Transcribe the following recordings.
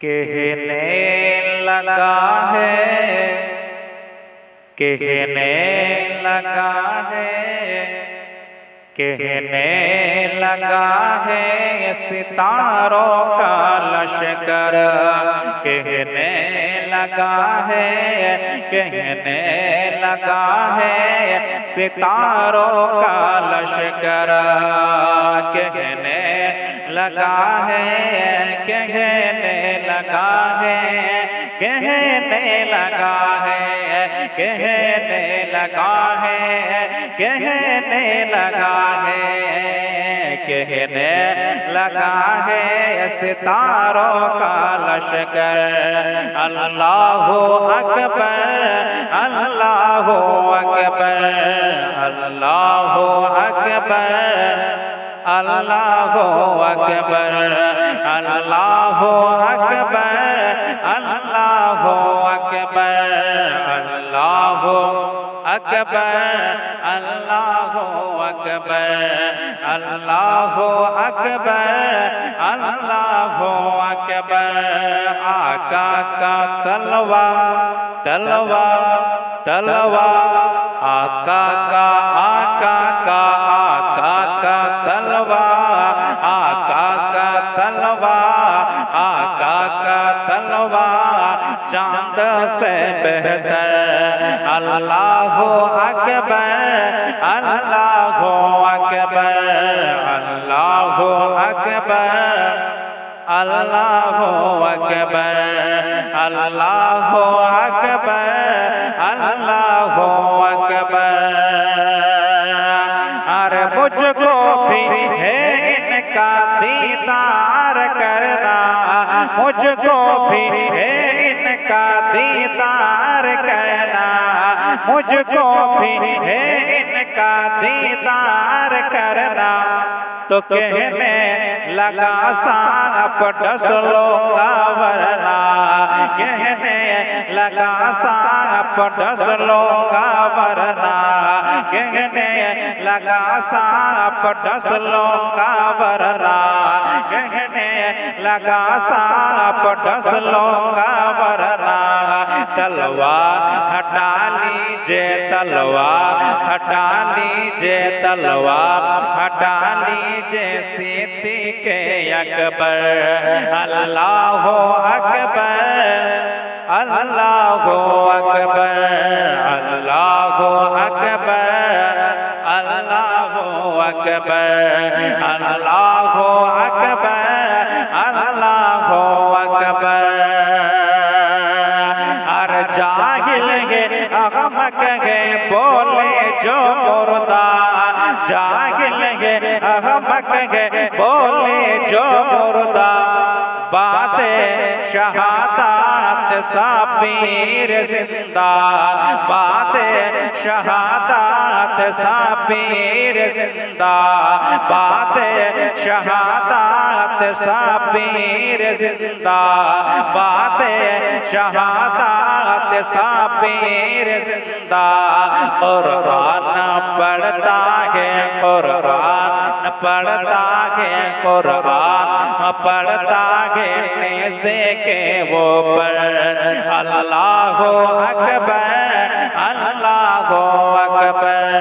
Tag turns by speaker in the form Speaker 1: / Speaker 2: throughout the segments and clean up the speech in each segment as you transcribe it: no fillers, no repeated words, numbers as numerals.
Speaker 1: कहने लगा है, कहने लगा है, कहने लगा है सितारों का लश्कर, कहने लगा है, कहने लगा है सितारों का लश्कर, कहने लगा है, कहने लगा है, कहने लगा है, कहने लगा है, कहने लगा है, कहने लगा है सितारों का लश्कर। अल्लाहु अकबर, अल्लाहु अकबर, अल्लाहु अकबर, अल्लाहु अकबर, अल्लाहु अकबर, अल्लाहु अकबर, अल्लाहु अकबर, अल्लाहु अकबर, अल्लाहु अकबर, अल्लाहु अकबर। आका का तलवा तलवा तलवा, आका का तलवा, आका का तलवा, आका का तलवा चांद से बेहतर। अल्लाहु अकबर, अल्लाहु अकबर, अल्लाहु अकबर, अल्लाहु अकबर, अल्लाहु अकबर, अल्लाहु अकबर। अरे मुझको भी है इनका दीदार करना, मुझको भी है इनका दीदार करना, मुझको भी है इनका दीदार करना। तो कहने लगा सांप डस लूंगा वरना, कहने लगा सांप डस लूंगा वरना, कहने लगा सांप डस लूंगा वरना, कहने लगा सांप डस लूंगा वरना। तलवार हटा लीजिए, तलवार हटा लीजिए, तलवार हटा लीजिए सीती के अकबर। अल्लाहु अकबर, अल्लाहु अकबर, अल्लाहु अकबर, अल्लाहु अकबर, अल्लाहु अकबर, अल्लाहु अकबर। अरे जाहिल है अहमक है बोले जो मुर्दा, जाहिल है अहमक है बोले जो मुर्दा। बाते शहादत साबीर जिंदा, बाते शहादत साबीर जिंदा, बाते शहादत साबीर जिंदा, बाते शहादत साबीर जिंदा। कुरान पढ़ता है, कुरान पढ़ता है, कुरान पढ़ता है नेज़े के वो पर। अल्लाहु अकबर, अल्लाहु अकबर,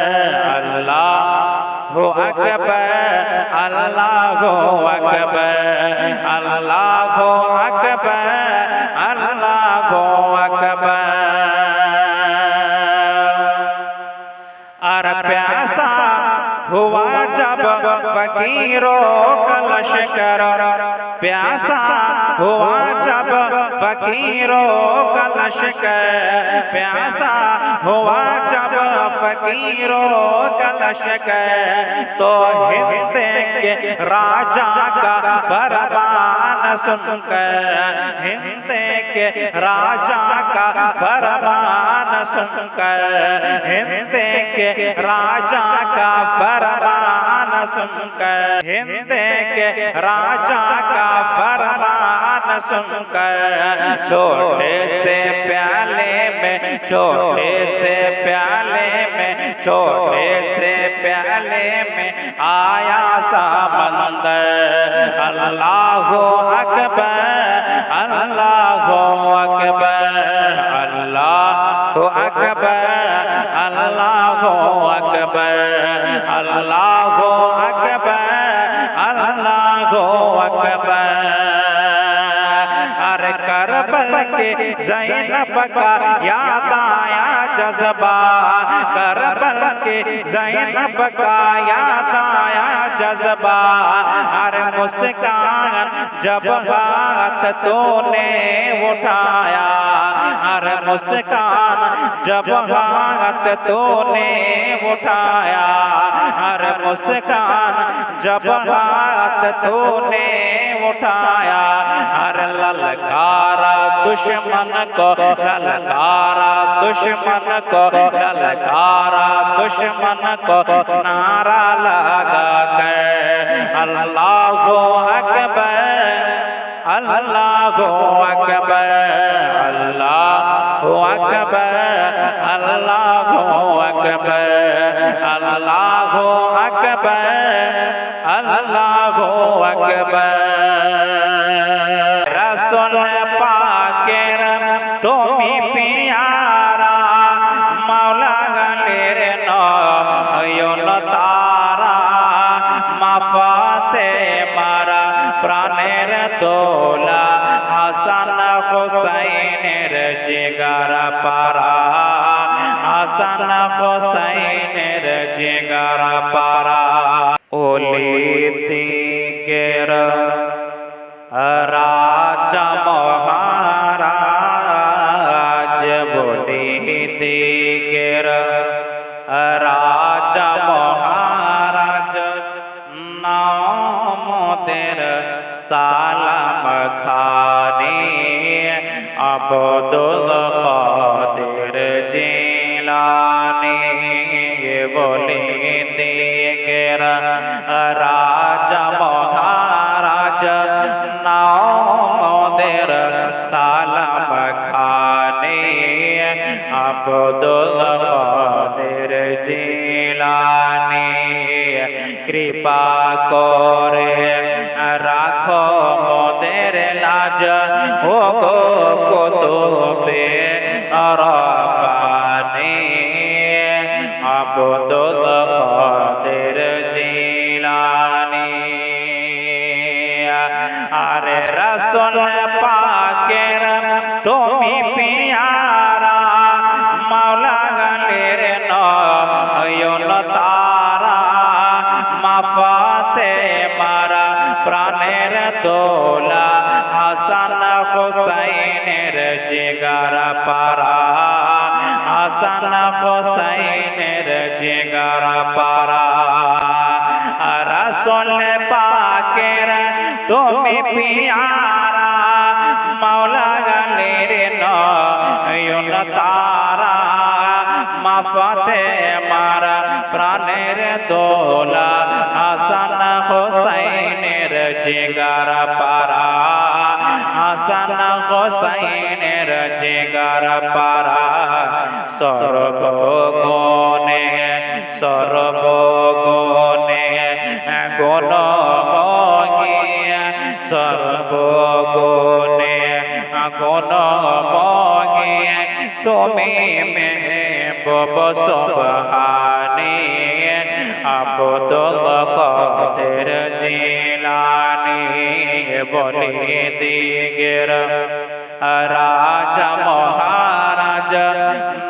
Speaker 1: अल्लाहु अकबर, अल्लाहु अकबर, अल्लाहु अकबर, अल्लाहु अकबर। अरे प्यासा हुआ जब फकीरों का लश्कर, प्यासा हुआ जब फकीरों का लश्कर, प्यासा हुआ जब फकीरों का लश्कर। तो हिंद के राजा का फरमान सुनकर, हिंद के राजा का फरमान सुनकर, हिंद के राजा का फरमान सुनकर, हिंद के राजा का फरमान सुनकर छोटे से प्याले में छोटे से प्याले में छोटे से प्याले में आया समंदर अल्लाहु अकबर अल्लाहु अकबर अल्लाहु अकबर अल्लाहु अकबर अल्लाहु अकबर अल्लाहु अकबर। अरे करबल के ज़ैनब का याद आया जज्बा करबल के ज़ैनब का याद आया जज्बा। अरे मुस्कान जब हाथ तूने उठाया अरे मुस्कान जब हाथ तूने उठाया अरे मुस्कान जब हाथ तूने उठाया अरे ललकारा दुश्मन को ललकारा दुश्मन को ललकारा दुश्मन को नारा लगा कर अल्लाहु अकबर अल्लाहु अकबर अल्लाहु अकबर अल्लाहु अकबर अल्लाहु अकबर अल्लाहु अकबर। रसूल पाकेर तुमी प्यारा मौला गलेर नयन तारा माफाते मारा प्राणेर दोला হাসান হোসাইনের জিগারা পারা হাসান হোসাইনের জিগারা পারা ওলি দিকের রাজা মহারাজ বলি দিকের রাজা মহারাজ নামদের সালাম খানে আব্দুল কাদের জিলানী বলি দিকের রাজা মহারাজ নামদের সালাম খানে আব্দুল কাদের জিলানী কৃপা করে রাখো মোদের লাজ ও গো কুতুবে রব্বানী আব্দুল কাদের জিলানী। আরে রাসূল পাকের তুমি পিয়ারা মাওলা গালের নয়ন তারা মাফাতে মারা প্রাণের দোলা হাসান হোসাইনের জিগারা পারা হাসান হোসাইনের জিগারা পারা। রাসূল পাকের তুমি পিয়ারা মাওলা গালের নয়ন তারা মাফাতে মারা প্রাণের দোলা হাসান হোসাইনের জিগারা পারা হাসান হোসাইনের জিগারা পারা। সর্বগুণে সর্বগুণে গুণময়ী সর্বগুণে গুণময়ী তুমি মেহবুব সুবহানী আব্দুল কাদের জিলানী বলি দিগের রাজা মহারাজ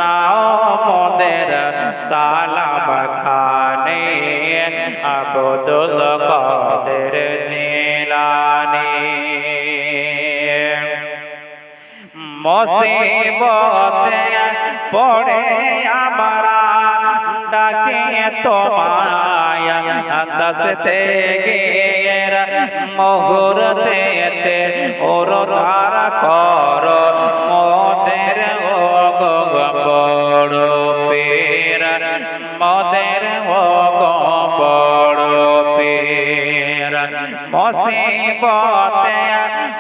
Speaker 1: নামদের সালাম খানে আব্দুল কাদের জিলানী। মুসিবতে পড়ে আমরা ডাকে তোমায় দস্তে গের মুহূর্তে ওর ধার কর মোদের ও বড় পীর মোদের ও বড় পীর। মুসিবতে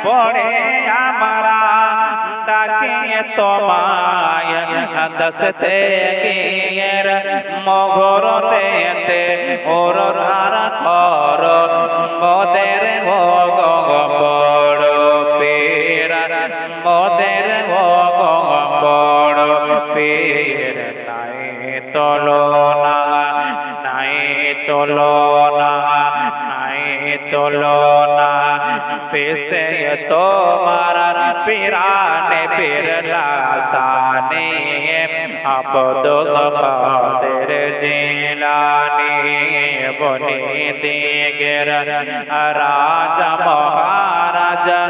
Speaker 1: পড়ে ডাকে তোমায় দশতে গিয়ের মগরতে ওর ধারা কর মোদের ও বড় পীর মোদের ও বড় পীর নাই তুলনা নাই তুলনা নাই তুলনা পেশে তোমার পীরানে পীর লাসানে আব্দুল কাদের জিলানী বনি দিগের রাজা মহারাজা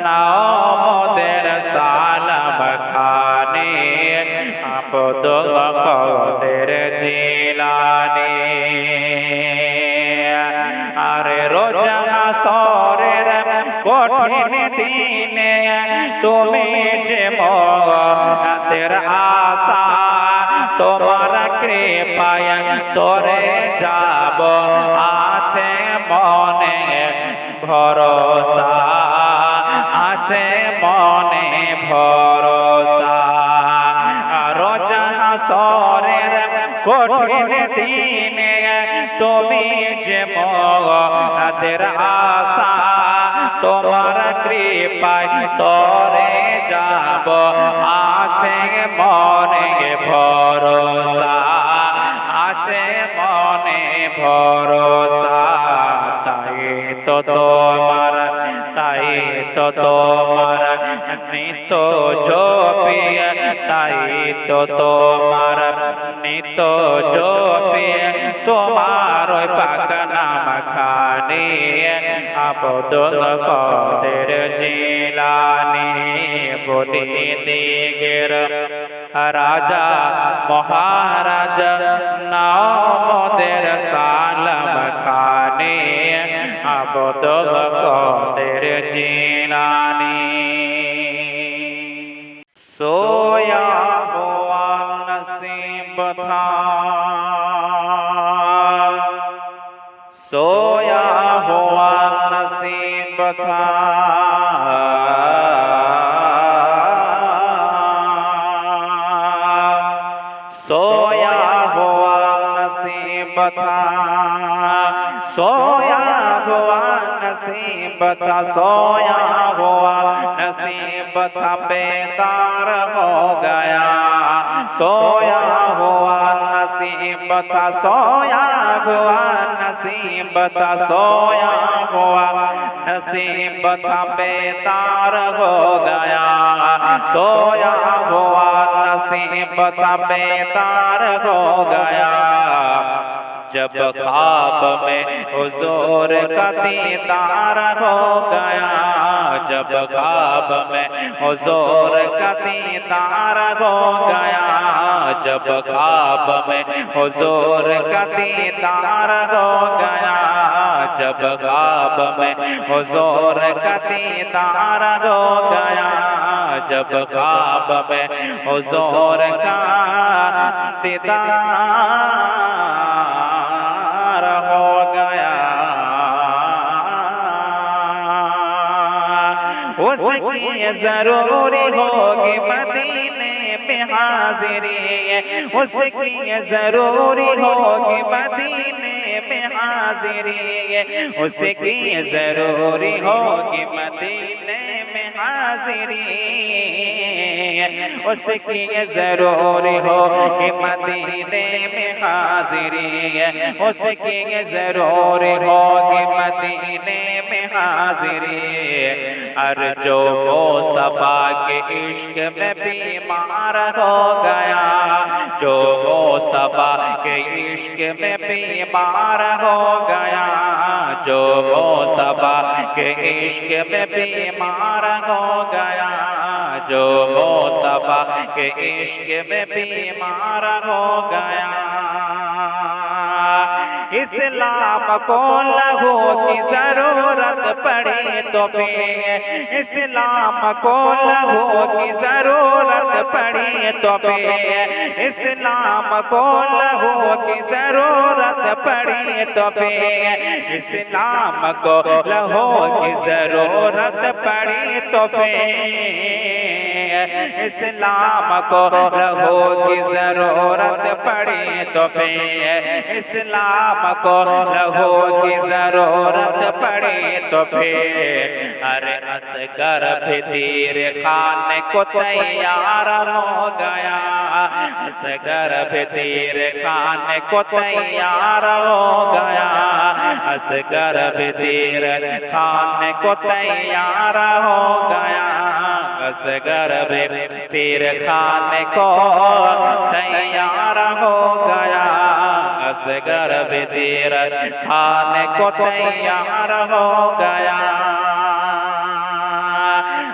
Speaker 1: নাও মোদের সালাম খানে আব্দুল কাদের জিলানী আরে রোজা সরের কঠিন দিনে তুমি যে মোদের আশা তোমার কৃপায় তোরে যাব আছে মনে ভরসা আছে মনে ভরসা রোজা সরের কঠিন দিনে তুমি যে মোদের আশা তোমার কৃপায় তোরে যাব আছে মনে ভরসা আছে মনে ভরসা তাই তো তোমার নিত জপিয়া তাই তো তোমার নিত জপিয়া তোমার ওই পাক নাম খানে আব্দুল কাদের জিলানী বনি দিগের রাজা মহারাজা নাও মোদের সালাম খানে আব্দুল কাদের জিলানী सोया हुआ नसीब था सोया हुआ नसीब था सोया हुआ नसीब था सोया हुआ नसीब था सोया हुआ नसीब था बेदार हो गया सोया हुआ नसीब था सोया हुआ नसीब था सोया हुआ नसीब था बेदार हो गया सोया हुआ नसीब था बेदार हो गया जब ख्वाब में हुजूर का दीदार हो गया जब ख्वाब में हुजूर का दीदार हो गया जब ख्वाब में हुजूर का दीदार हो गया जब ख्वाब में हुजूर का दीदार हो गया जब ख्वाब में हुजूर का दीदार हो गया उसकी जरूरी होगी मदीने में हाजिरी उसकी जरूरी होगी मदीने में हाजिरी उसकी जरूरी होगी मदीने में हाजिरी उसकी जरूरी होगी मदीने में हाजिरी उसकी जरूरी होगी मदीने में हाजिरी और जो मुस्तफा के इश्क में बीमार हो गया जो मुस्तफा के इश्क में बीमार हो गया जो मुस्तफा के इश्क में बीमार हो गया जो मुस्तफा के इश्क में बीमार हो गया इस्लाम को लहू की जरूरत पड़ी तो फिर इस्लाम को लहू की जरूरत पड़ी तो फिर इस्लाम को लहू की जरूरत पड़ी तो फिर इस्लाम को लहू की जरूरत पड़ी तो फिर इस्लाम को लहू की जरूरत पड़ी तो फिर इस्लाम को लहू की जरूरत पड़ी तो फिर अरे असगर भी तीर खाने को तैयार हो गया, असगर भी तीर खाने को तैयार हो गया, असगर भी तीर खाने को तैयार हो गया, असगर भी तीर खाने को तैयार हो गया, असगर भी तीर खाने को तैयार हो गया।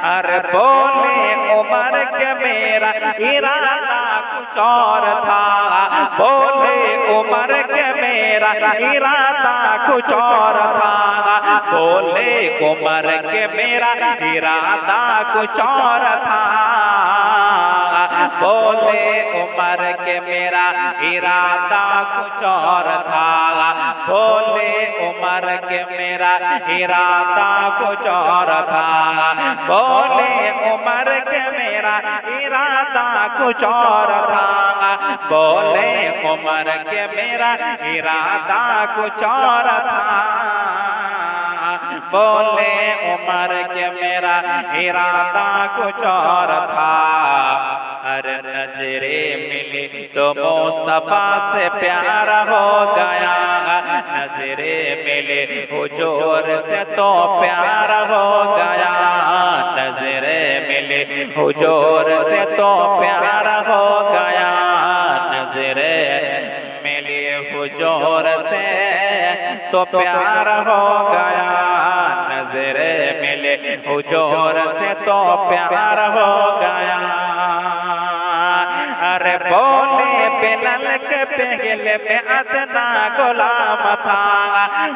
Speaker 1: अरे बोले उमर के मेरा इरादा कुछ और था, बोले उमर के मेरा इरादा कुछ और था, बोले उमर के मेरा इरादा कुछ और था, बोले उमर के मेरा इरादा कुछ और था, बोले उमर के मेरा इरादा कुछ और था, बोले उमर के मेरा इरादा कुछ और था, बोले उमर के मेरा इरादा कुछ और था, बोले उमर के मेरा इरादा कुछ और था। अरे नजरे मिली तो मुस्तफा से प्यार हो गया, नजरे मिले हुजूर से तो प्यार हो गया, नजरे मिले हुजूर से तो प्यार हो गया, नजरे मिले हुजूर से तो प्यार हो गया, नजरे मिले हुजूर से तो प्यार हो गया। अरे बोले बिलाल के पहले में अदना गुलाम था,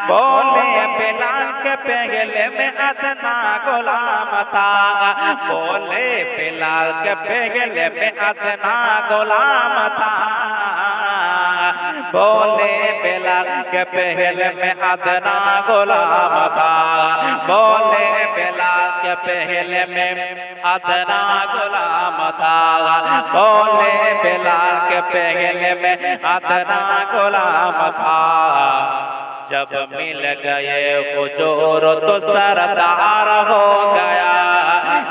Speaker 1: बोले बिलाल के पहले में अदना गुलाम था, बोले बिलाल के पहले में अदना गुलाम था, बोले बिलाल के पहले में अदना गुलाम था, बोले बिलाल के पहले में अदना गुलाम था, बोले बिलाल के पहले में अदना गुलाम था। जब मिल गए हुजूर तो सरदार हो गया,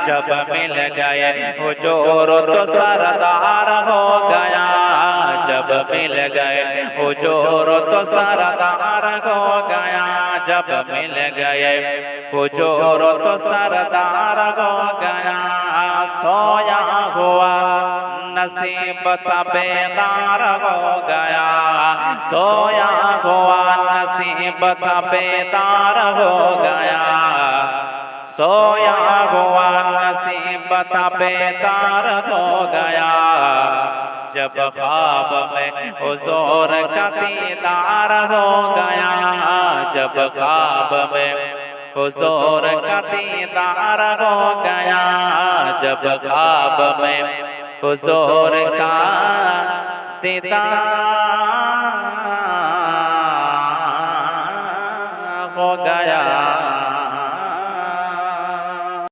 Speaker 1: जब मिल गए हुजूर तो सरदार हो गया, जब मिल गए हुजूर तो सरदार हो गया, जब मिल गए हुजूर तो सरदार हो गया। सोया हुआ नसीब बेदार हो गया, सोया हुआ नसीब बेदार हो गया, सोया हुआ नसीब बेदार हो गया। जब ख्वाब में हुजूर का दीदार हो गया, जब ख्वाब में हुजूर का दीदार हो गया, जब ख्वाब में हुजूर का दीदार